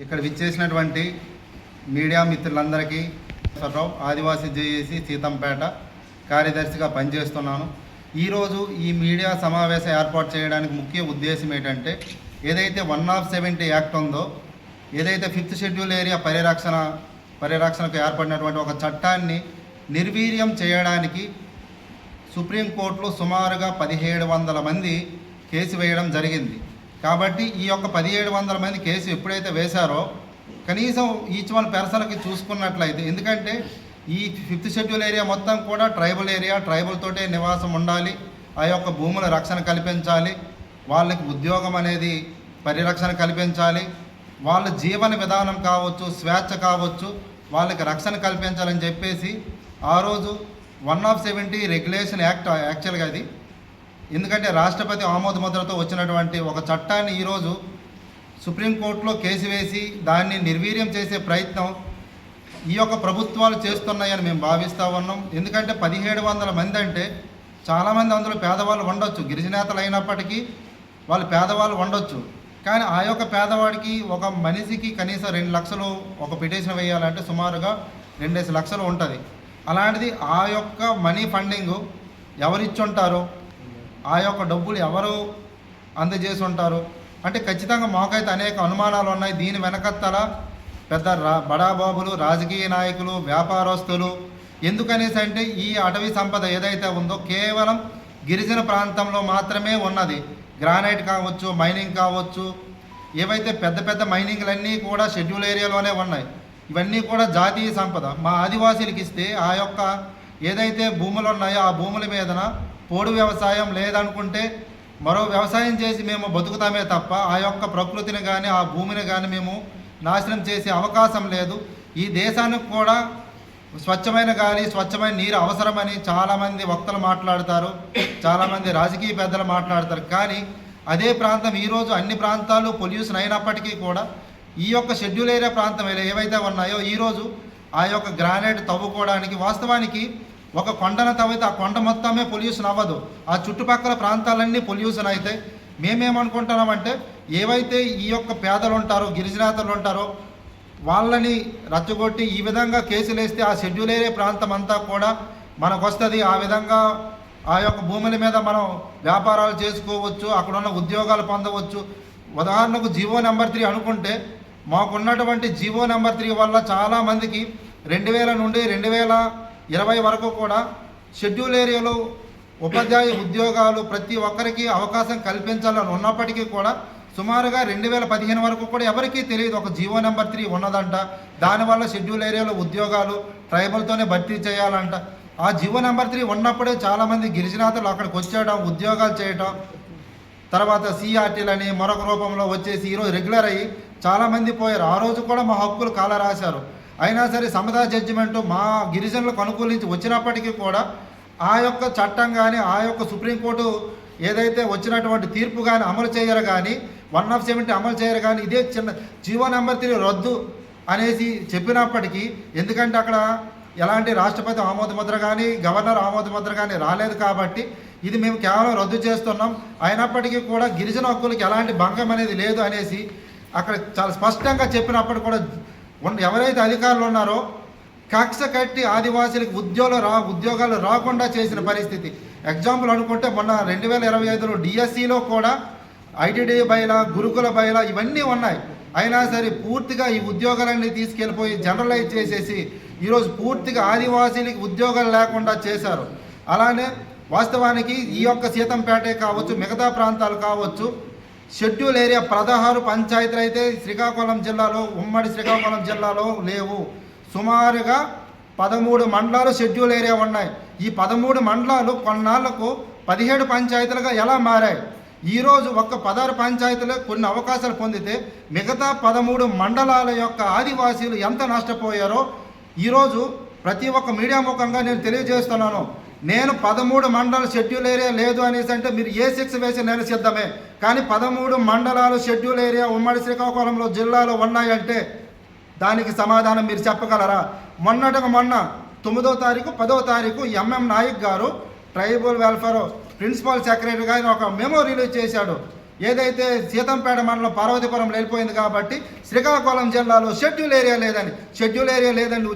ఇక్కడ విచ్చేసినటువంటి మీడియా మిత్రులందరికీ ఆదివాసీ జేఏసీ సీతంపేట కార్యదర్శిగా పనిచేస్తున్నాను. ఈరోజు ఈ మీడియా సమావేశం ఏర్పాటు చేయడానికి ముఖ్య ఉద్దేశం ఏంటంటే, ఏదైతే 170 యాక్ట్ ఉందో, ఏదైతే 5th షెడ్యూల్ ఏరియా పరిరక్షణకు ఏర్పడినటువంటి ఒక చట్టాన్ని నిర్వీర్యం చేయడానికి సుప్రీంకోర్టులో సుమారుగా 1700 మంది కేసు వేయడం జరిగింది. కాబట్టి ఈ యొక్క 1700 మంది కేసు ఎప్పుడైతే వేశారో, కనీసం ఈచ్ వన్ పర్సన్కి చూసుకున్నట్లయితే, ఎందుకంటే ఈ 5th షెడ్యూల్ ఏరియా మొత్తం కూడా ట్రైబల్ ఏరియా, ట్రైబల్ తోటే నివాసం ఉండాలి, ఆ యొక్క భూముల రక్షణ కల్పించాలి, వాళ్ళకి ఉద్యోగం అనేది పరిరక్షణ కల్పించాలి, వాళ్ళ జీవన విధానం కావచ్చు, స్వేచ్ఛ కావచ్చు, వాళ్ళకి రక్షణ కల్పించాలని చెప్పేసి ఆ రోజు 170 రెగ్యులేషన్ యాక్ట్ యాక్చువల్గా అది, ఎందుకంటే రాష్ట్రపతి ఆమోద ముద్రతో వచ్చినటువంటి ఒక చట్టాన్ని ఈరోజు సుప్రీంకోర్టులో కేసు వేసి దాన్ని నిర్వీర్యం చేసే ప్రయత్నం ఈ యొక్క ప్రభుత్వాలు చేస్తున్నాయని మేము భావిస్తూ ఉన్నాం. ఎందుకంటే 1700 మంది అంటే చాలామంది అందులో పేదవాళ్ళు ఉండొచ్చు, గిరిజనేతలు అయినప్పటికీ వాళ్ళు పేదవాళ్ళు ఉండొచ్చు. కానీ ఆ యొక్క పేదవాడికి ఒక మనిషికి కనీసం 2 లక్షలు ఒక పిటిషన్ వేయాలంటే సుమారుగా 2 లక్షలు ఉంటుంది. అలాంటిది ఆ యొక్క మనీ ఫండింగు ఎవరిచ్చుంటారో, ఆ యొక్క డబ్బులు ఎవరు అందజేసి ఉంటారు అంటే ఖచ్చితంగా మాకైతే అనేక అనుమానాలు ఉన్నాయి. దీని వెనకత్తల పెద్ద బడాబాబులు, రాజకీయ నాయకులు, వ్యాపారస్తులు. ఎందుకనేసి అంటే ఈ అటవీ సంపద ఏదైతే ఉందో కేవలం గిరిజన ప్రాంతంలో మాత్రమే ఉన్నది. గ్రానైట్ కావచ్చు, మైనింగ్ కావచ్చు, ఏవైతే పెద్ద పెద్ద మైనింగ్లన్నీ కూడా షెడ్యూల్ ఏరియాలోనే ఉన్నాయి. ఇవన్నీ కూడా జాతీయ సంపద. మా ఆదివాసీలకు ఇస్తే ఆ యొక్క ఏదైతే భూములు ఉన్నాయో ఆ భూముల మీదన పోడు వ్యవసాయం లేదనుకుంటే మరో వ్యవసాయం చేసి మేము బతుకుతామే తప్ప ఆ యొక్క ప్రకృతిని కానీ ఆ భూమిని కానీ మేము నాశనం చేసే అవకాశం లేదు. ఈ దేశానికి కూడా స్వచ్ఛమైన గాలి, స్వచ్ఛమైన నీరు అవసరమని చాలామంది వక్తలు మాట్లాడతారు, చాలామంది రాజకీయ పెద్దలు మాట్లాడతారు. కానీ అదే ప్రాంతం ఈరోజు అన్ని ప్రాంతాలు పొల్యూషన్ అయినప్పటికీ కూడా ఈ యొక్క షెడ్యూల్ ఏరియా ప్రాంతం ఏవైతే ఉన్నాయో ఈరోజు ఆ యొక్క గ్రానైట్ తవ్వుకోవడానికి వాస్తవానికి ఒక కొండను తవ్వితే ఆ కొండ మొత్తమే పొల్యూషన్ అవ్వదు, ఆ చుట్టుపక్కల ప్రాంతాలన్నీ పొల్యూషన్ అయితే మేమేమనుకుంటున్నామంటే ఏవైతే ఈ యొక్క పేదలు ఉంటారో, గిరిజనేతలు ఉంటారో వాళ్ళని రచ్చగొట్టి ఈ విధంగా కేసులు వేస్తే ఆ షెడ్యూల్ ఏరియా ప్రాంతం అంతా కూడా మనకు వస్తుంది. ఆ విధంగా ఆ యొక్క భూముల మీద మనం వ్యాపారాలు చేసుకోవచ్చు, అక్కడున్న ఉద్యోగాలు పొందవచ్చు. ఉదాహరణకు జీవో నెంబర్ 3 అనుకుంటే మాకున్నటువంటి జీవో నెంబర్ 3 వల్ల చాలామందికి 2000 నుండి 2020 వరకు కూడా షెడ్యూల్ ఏరియాలో ఉపాధ్యాయ ఉద్యోగాలు ప్రతి ఒక్కరికి అవకాశం కల్పించాలని ఉన్నప్పటికీ కూడా సుమారుగా 2015 వరకు కూడా ఎవరికీ తెలియదు ఒక జీవో నెంబర్ 3 ఉన్నదంట. దానివల్ల షెడ్యూల్ ఏరియాలో ఉద్యోగాలు ట్రైబల్తోనే భర్తీ చేయాలంట. ఆ జీవో నెంబర్ 3 ఉన్నప్పుడే చాలామంది గిరిజనేతలు అక్కడికి వచ్చేయడం, ఉద్యోగాలు చేయటం, తర్వాత సిఆర్టీలని మరొక రూపంలో వచ్చేసి ఈరోజు రెగ్యులర్ అయ్యి చాలామంది పోయారు. ఆ రోజు కూడా మా హక్కులు కాల రాశారు. అయినా సరే సమతా జడ్జిమెంటు మా గిరిజనులకు అనుకూలించి వచ్చినప్పటికీ కూడా ఆ యొక్క చట్టం కానీ ఆ యొక్క సుప్రీంకోర్టు ఏదైతే వచ్చినటువంటి తీర్పు కానీ అమలు చేయరు, కానీ 170 అమలు చేయరు, కానీ ఇదే చిన్న జీవో నెంబర్ 3 రద్దు అనేసి చెప్పినప్పటికీ, ఎందుకంటే అక్కడ ఎలాంటి రాష్ట్రపతి ఆమోద ముద్ర కానీ గవర్నర్ ఆమోద ముద్ర కానీ రాలేదు కాబట్టి ఇది మేము కేవలం రద్దు చేస్తున్నాం. అయినప్పటికీ కూడా గిరిజన హక్కులకి ఎలాంటి భంగం అనేది లేదు అనేసి అక్కడ చాలా స్పష్టంగా చెప్పినప్పుడు కూడా ఎవరైతే అధికారులు ఉన్నారో కక్ష కట్టి ఆదివాసీలకు ఉద్యోగాలు రాకుండా చేసిన పరిస్థితి. ఎగ్జాంపుల్ అనుకుంటే మొన్న 2025లో డిఎస్సిలో కూడా ఐటీడీ బైలా, గురుకుల బైలా ఇవన్నీ ఉన్నాయి. అయినా సరే పూర్తిగా ఈ ఉద్యోగాలన్నీ తీసుకెళ్ళిపోయి జనరలైజ్ చేసేసి ఈరోజు పూర్తిగా ఆదివాసీలకు ఉద్యోగాలు లేకుండా చేశారు. అలానే వాస్తవానికి ఈ యొక్క సీతంపేటే కావచ్చు, మిగతా ప్రాంతాలు కావచ్చు, షెడ్యూల్ ఏరియా 16 పంచాయతీలు అయితే శ్రీకాకుళం జిల్లాలో, ఉమ్మడి శ్రీకాకుళం జిల్లాలో లేవు. సుమారుగా 13 మండలాలు షెడ్యూల్ ఏరియా ఉన్నాయి. ఈ 13 మండలాలు కొన్నాళ్లకు 17 పంచాయతీలుగా ఎలా మారాయి? ఈరోజు ఒక్క 16 పంచాయతీలు కొన్ని అవకాశాలు పొందితే మిగతా 13 మండలాల యొక్క ఆదివాసీలు ఎంత నష్టపోయారో ఈరోజు ప్రతి ఒక్క మీడియా ముఖంగా నేను తెలియజేస్తున్నాను. నేను 13 మండల షెడ్యూల్ ఏరియా లేదు అనేసి అంటే మీరు ఏ శిక్ష వేసి నేను సిద్ధమే. కానీ 13 మండలాలు షెడ్యూల్ ఏరియా ఉమ్మడి శ్రీకాకుళంలో జిల్లాలో ఉన్నాయంటే దానికి సమాధానం మీరు చెప్పగలరా? మొన్న 9వ తారీఖు 10వ తారీఖు ఎంఎం నాయక్ గారు ట్రైబల్ వెల్ఫేర్ ప్రిన్సిపల్ సెక్రటరీగా ఆయన ఒక మెమో రిలీజ్ చేశాడు. ఏదైతే సీతంపేట మండలం పార్వతీపురం వెళ్ళిపోయింది కాబట్టి శ్రీకాకుళం జిల్లాలో షెడ్యూల్ ఏరియా లేదని. షెడ్యూల్ ఏరియా లేదని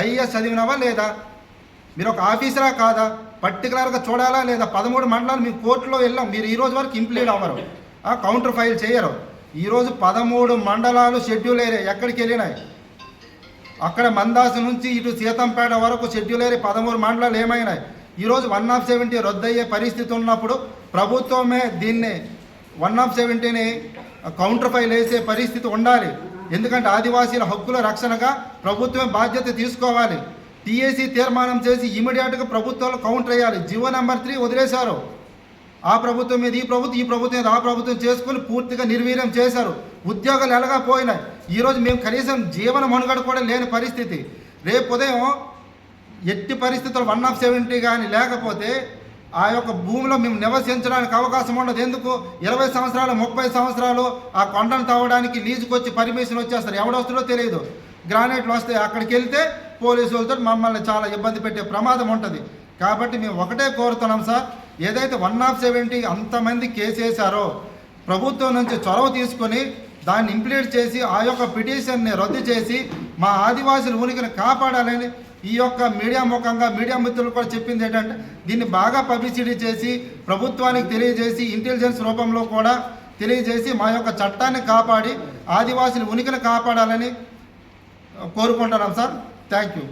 ఐఏఎస్ చదివినావా లేదా? మీరు ఒక ఆఫీసరా కాదా? పర్టికులర్గా చూడాలా లేదా? 13 మండలాలు మీ కోర్టులో వెళ్ళాం, మీరు ఈ రోజు వరకు ఇంప్లీడ్ అవ్వరు, కౌంటర్ ఫైల్ చేయరు. ఈరోజు 13 మండలాలు షెడ్యూల్ ఏరియా ఎక్కడికి వెళ్ళినాయి? అక్కడ మందాసు నుంచి ఇటు సీతంపేట వరకు షెడ్యూల్ ఏరియా 13 మండలాలు ఏమైనాయి? ఈరోజు 170 రద్దయ్యే పరిస్థితి ఉన్నప్పుడు ప్రభుత్వమే దీన్ని 170ని కౌంటర్ ఫైల్ వేసే పరిస్థితి ఉండాలి. ఎందుకంటే ఆదివాసీల హక్కుల రక్షణగా ప్రభుత్వమే బాధ్యత తీసుకోవాలి. టీఏసీ తీర్మానం చేసి ఇమీడియట్గా ప్రభుత్వాలు కౌంటర్ వేయాలి. జీవో నెంబర్ 3 వదిలేశారు. ఆ ప్రభుత్వం మీద ఈ ప్రభుత్వం మీద ఆ ప్రభుత్వం చేసుకుని పూర్తిగా నిర్వీర్యం చేశారు. ఉద్యోగాలు ఎలాగా పోయినాయి. ఈరోజు మేము కనీసం జీవన మనుగడ కూడా లేని పరిస్థితి. రేపు ఉదయం ఎట్టి పరిస్థితులు 170 కానీ లేకపోతే ఆ యొక్క భూమిలో మేము నివసించడానికి అవకాశం ఉండదు. ఎందుకు? 20 సంవత్సరాలు 30 సంవత్సరాలు ఆ కొండను తవ్వడానికి లీజుకు వచ్చి పర్మిషన్ వచ్చేస్తారు. ఎవడొస్తుందో తెలియదు. గ్రానైట్లు వస్తాయి, అక్కడికి వెళ్తే పోలీసులతో మమ్మల్ని చాలా ఇబ్బంది పెట్టే ప్రమాదం ఉంటుంది. కాబట్టి మేము ఒకటే కోరుతున్నాం సార్, ఏదైతే 170 అంతమంది కేసు వేశారో ప్రభుత్వం నుంచి చొరవ తీసుకొని దాన్ని ఇంప్లీట్ చేసి ఆ యొక్క పిటిషన్ని రద్దు చేసి మా ఆదివాసుల ఉనికిని కాపాడాలని ఈ యొక్క మీడియా ముఖంగా మీడియా మిత్రులు కూడా చెప్పింది ఏంటంటే, దీన్ని బాగా పబ్లిసిటీ చేసి ప్రభుత్వానికి తెలియజేసి ఇంటెలిజెన్స్ రూపంలో కూడా తెలియజేసి మా యొక్క చట్టాన్ని కాపాడి ఆదివాసుల ఉనికిని కాపాడాలని కోరుకుంటున్నాం సార్. Thank you.